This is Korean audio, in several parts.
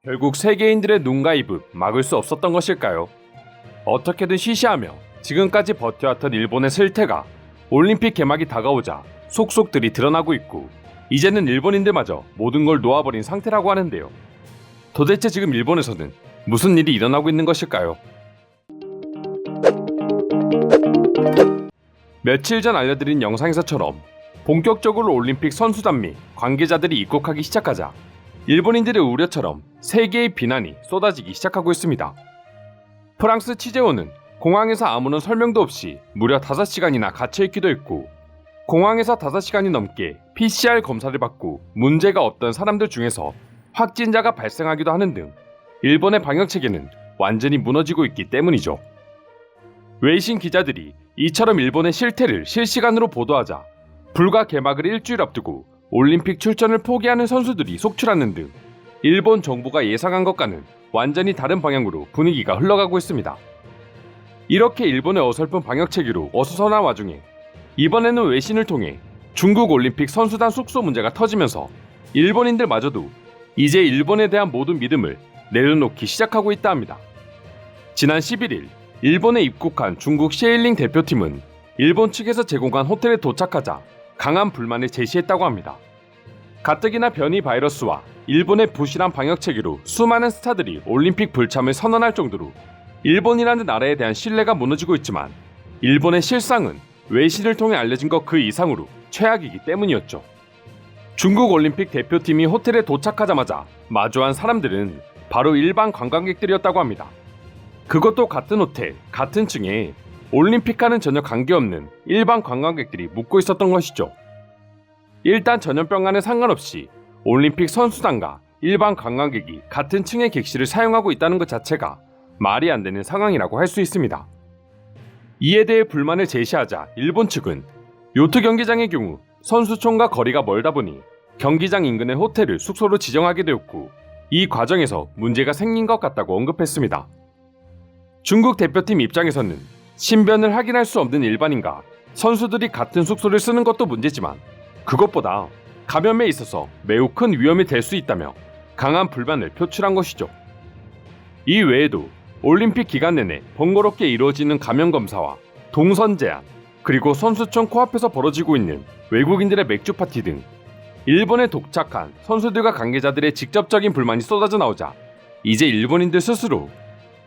결국 세계인들의 눈과 입을 막을 수 없었던 것일까요? 어떻게든 쉬쉬하며 지금까지 버텨왔던 일본의 실태가 올림픽 개막이 다가오자 속속들이 드러나고 있고, 이제는 일본인들마저 모든 걸 놓아버린 상태라고 하는데요. 도대체 지금 일본에서는 무슨 일이 일어나고 있는 것일까요? 며칠 전 알려드린 영상에서처럼 본격적으로 올림픽 선수단 및 관계자들이 입국하기 시작하자 일본인들의 우려처럼 세계의 비난이 쏟아지기 시작하고 있습니다. 프랑스 치제오는 공항에서 아무런 설명도 없이 무려 5시간이나 갇혀있기도 했고, 공항에서 5시간이 넘게 PCR 검사를 받고 문제가 없던 사람들 중에서 확진자가 발생하기도 하는 등 일본의 방역 체계는 완전히 무너지고 있기 때문이죠. 외신 기자들이 이처럼 일본의 실태를 실시간으로 보도하자 불과 개막을 일주일 앞두고 올림픽 출전을 포기하는 선수들이 속출하는 등 일본 정부가 예상한 것과는 완전히 다른 방향으로 분위기가 흘러가고 있습니다. 이렇게 일본의 어설픈 방역 체계로 어수선한 와중에 이번에는 외신을 통해 중국 올림픽 선수단 숙소 문제가 터지면서 일본인들마저도 이제 일본에 대한 모든 믿음을 내려놓기 시작하고 있다 합니다. 지난 11일 일본에 입국한 중국 셰일링 대표팀은 일본 측에서 제공한 호텔에 도착하자 강한 불만을 제시했다고 합니다. 가뜩이나 변이 바이러스와 일본의 부실한 방역 체계로 수많은 스타들이 올림픽 불참을 선언할 정도로 일본이라는 나라에 대한 신뢰가 무너지고 있지만, 일본의 실상은 외신을 통해 알려진 것 그 이상으로 최악이기 때문이었죠. 중국 올림픽 대표팀이 호텔에 도착하자마자 마주한 사람들은 바로 일반 관광객들이었다고 합니다. 그것도 같은 호텔, 같은 층에 올림픽과는 전혀 관계없는 일반 관광객들이 묵고 있었던 것이죠. 일단 전염병과는 상관없이 올림픽 선수단과 일반 관광객이 같은 층의 객실을 사용하고 있다는 것 자체가 말이 안 되는 상황이라고 할 수 있습니다. 이에 대해 불만을 제시하자 일본 측은 요트 경기장의 경우 선수촌과 거리가 멀다 보니 경기장 인근의 호텔을 숙소로 지정하게 되었고, 이 과정에서 문제가 생긴 것 같다고 언급했습니다. 중국 대표팀 입장에서는 신변을 확인할 수 없는 일반인과 선수들이 같은 숙소를 쓰는 것도 문제지만, 그것보다 감염에 있어서 매우 큰 위험이 될 수 있다며 강한 불만을 표출한 것이죠. 이 외에도 올림픽 기간 내내 번거롭게 이루어지는 감염 검사와 동선 제한, 그리고 선수촌 코앞에서 벌어지고 있는 외국인들의 맥주 파티 등 일본에 도착한 선수들과 관계자들의 직접적인 불만이 쏟아져 나오자 이제 일본인들 스스로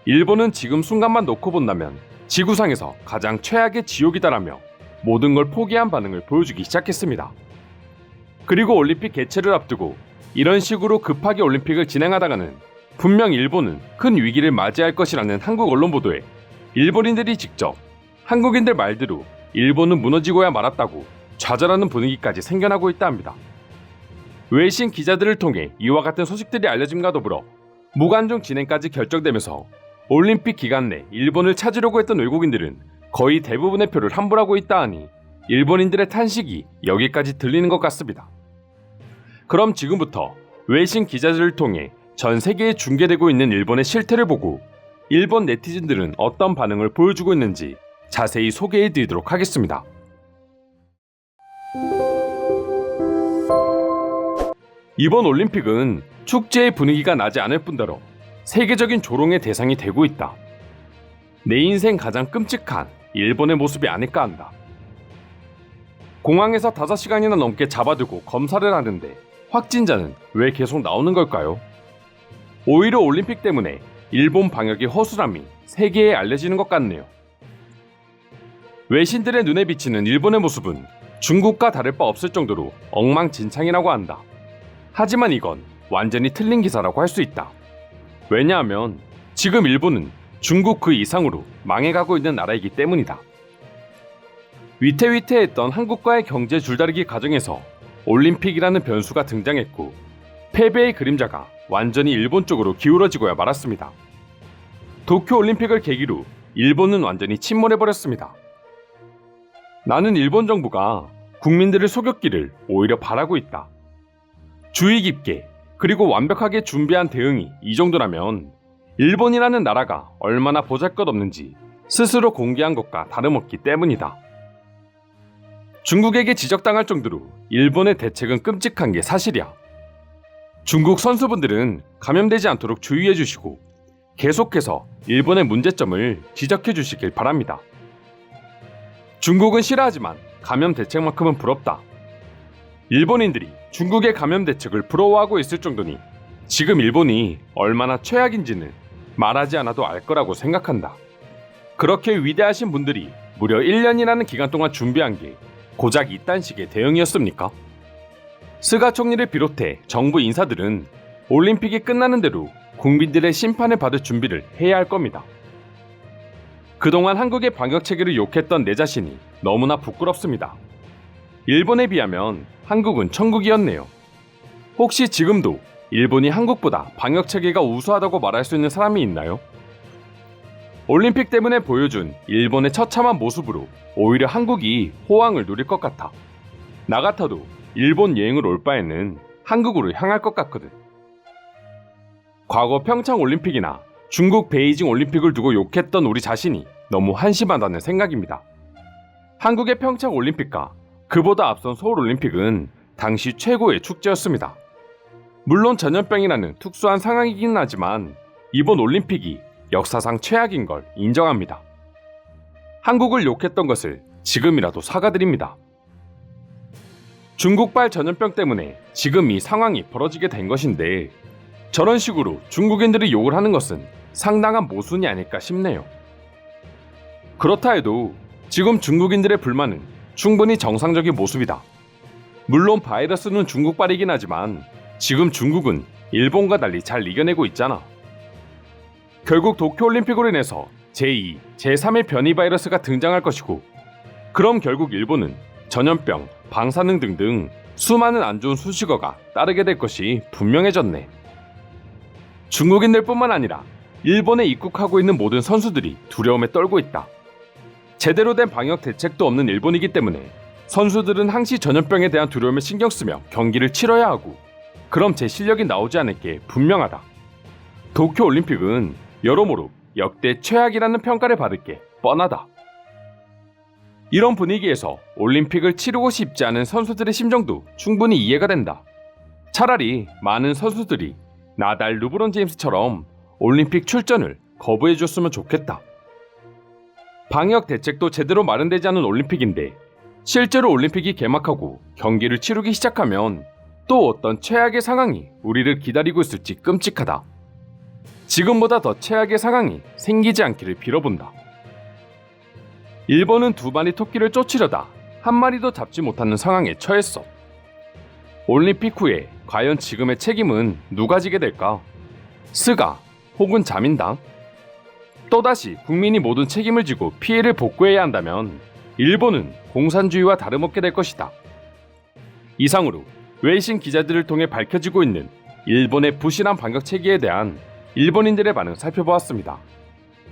일본은 지금 순간만 놓고 본다면 지구상에서 가장 최악의 지옥이다라며 모든 걸 포기한 반응을 보여주기 시작했습니다. 그리고 올림픽 개최를 앞두고 이런 식으로 급하게 올림픽을 진행하다가는 분명 일본은 큰 위기를 맞이할 것이라는 한국 언론 보도에 일본인들이 직접 한국인들 말대로 일본은 무너지고야 말았다고 좌절하는 분위기까지 생겨나고 있다 합니다. 외신 기자들을 통해 이와 같은 소식들이 알려짐과 더불어 무관중 진행까지 결정되면서 올림픽 기간 내 일본을 찾으려고 했던 외국인들은 거의 대부분의 표를 환불하고 있다 하니 일본인들의 탄식이 여기까지 들리는 것 같습니다. 그럼 지금부터 외신 기자들을 통해 전 세계에 중계되고 있는 일본의 실태를 보고 일본 네티즌들은 어떤 반응을 보여주고 있는지 자세히 소개해드리도록 하겠습니다. 이번 올림픽은 축제의 분위기가 나지 않을 뿐더러 세계적인 조롱의 대상이 되고 있다. 내 인생 가장 끔찍한 일본의 모습이 아닐까 한다. 공항에서 5시간이나 넘게 잡아두고 검사를 하는데 확진자는 왜 계속 나오는 걸까요? 오히려 올림픽 때문에 일본 방역의 허술함이 세계에 알려지는 것 같네요. 외신들의 눈에 비치는 일본의 모습은 중국과 다를 바 없을 정도로 엉망진창이라고 한다. 하지만 이건 완전히 틀린 기사라고 할 수 있다. 왜냐하면 지금 일본은 중국 그 이상으로 망해가고 있는 나라이기 때문이다. 위태위태했던 한국과의 경제 줄다리기 과정에서 올림픽이라는 변수가 등장했고, 패배의 그림자가 완전히 일본 쪽으로 기울어지고야 말았습니다. 도쿄올림픽을 계기로 일본은 완전히 침몰해버렸습니다. 나는 일본 정부가 국민들을 속였기를 오히려 바라고 있다. 주의 깊게 그리고 완벽하게 준비한 대응이 이 정도라면 일본이라는 나라가 얼마나 보잘것없는지 스스로 공개한 것과 다름없기 때문이다. 중국에게 지적당할 정도로 일본의 대책은 끔찍한 게 사실이야. 중국 선수분들은 감염되지 않도록 주의해 주시고 계속해서 일본의 문제점을 지적해 주시길 바랍니다. 중국은 싫어하지만 감염 대책만큼은 부럽다. 일본인들이 중국의 감염 대책을 부러워하고 있을 정도니 지금 일본이 얼마나 최악인지는 말하지 않아도 알 거라고 생각한다. 그렇게 위대하신 분들이 무려 1년이라는 기간 동안 준비한 게 고작 이딴 식의 대응이었습니까? 스가 총리를 비롯해 정부 인사들은 올림픽이 끝나는 대로 국민들의 심판을 받을 준비를 해야 할 겁니다. 그동안 한국의 방역 체계를 욕했던 내 자신이 너무나 부끄럽습니다. 일본에 비하면 한국은 천국이었네요. 혹시 지금도 일본이 한국보다 방역 체계가 우수하다고 말할 수 있는 사람이 있나요? 올림픽 때문에 보여준 일본의 처참한 모습으로 오히려 한국이 호황을 누릴 것 같아. 나 같아도 일본 여행을 올 바에는 한국으로 향할 것 같거든. 과거 평창 올림픽이나 중국 베이징 올림픽을 두고 욕했던 우리 자신이 너무 한심하다는 생각입니다. 한국의 평창 올림픽과 그보다 앞선 서울 올림픽은 당시 최고의 축제였습니다. 물론 전염병이라는 특수한 상황이긴 하지만 이번 올림픽이 역사상 최악인 걸 인정합니다. 한국을 욕했던 것을 지금이라도 사과드립니다. 중국발 전염병 때문에 지금 이 상황이 벌어지게 된 것인데 저런 식으로 중국인들이 욕을 하는 것은 상당한 모순이 아닐까 싶네요. 그렇다 해도 지금 중국인들의 불만은 충분히 정상적인 모습이다. 물론 바이러스는 중국발이긴 하지만 지금 중국은 일본과 달리 잘 이겨내고 있잖아. 결국 도쿄올림픽으로 인해서 제2, 제3의 변이 바이러스가 등장할 것이고 그럼 결국 일본은 전염병, 방사능 등등 수많은 안 좋은 수식어가 따르게 될 것이 분명해졌네. 중국인들 뿐만 아니라 일본에 입국하고 있는 모든 선수들이 두려움에 떨고 있다. 제대로 된 방역 대책도 없는 일본이기 때문에 선수들은 항시 전염병에 대한 두려움에 신경 쓰며 경기를 치러야 하고 그럼 제 실력이 나오지 않을 게 분명하다. 도쿄올림픽은 여러모로 역대 최악이라는 평가를 받을 게 뻔하다. 이런 분위기에서 올림픽을 치르고 싶지 않은 선수들의 심정도 충분히 이해가 된다. 차라리 많은 선수들이 나달, 르브론 제임스처럼 올림픽 출전을 거부해줬으면 좋겠다. 방역 대책도 제대로 마련되지 않은 올림픽인데 실제로 올림픽이 개막하고 경기를 치르기 시작하면 또 어떤 최악의 상황이 우리를 기다리고 있을지 끔찍하다. 지금보다 더 최악의 상황이 생기지 않기를 빌어본다. 일본은 2마리 토끼를 쫓으려다 한 마리도 잡지 못하는 상황에 처했어. 올림픽 후에 과연 지금의 책임은 누가 지게 될까? 스가 혹은 자민당? 또다시 국민이 모든 책임을 지고 피해를 복구해야 한다면 일본은 공산주의와 다름없게 될 것이다. 이상으로 외신 기자들을 통해 밝혀지고 있는 일본의 부실한 방역 체계에 대한 일본인들의 반응 살펴보았습니다.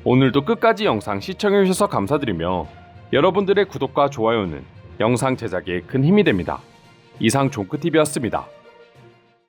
오늘도 끝까지 영상 시청해주셔서 감사드리며 여러분들의 구독과 좋아요는 영상 제작에 큰 힘이 됩니다. 이상 종크TV였습니다.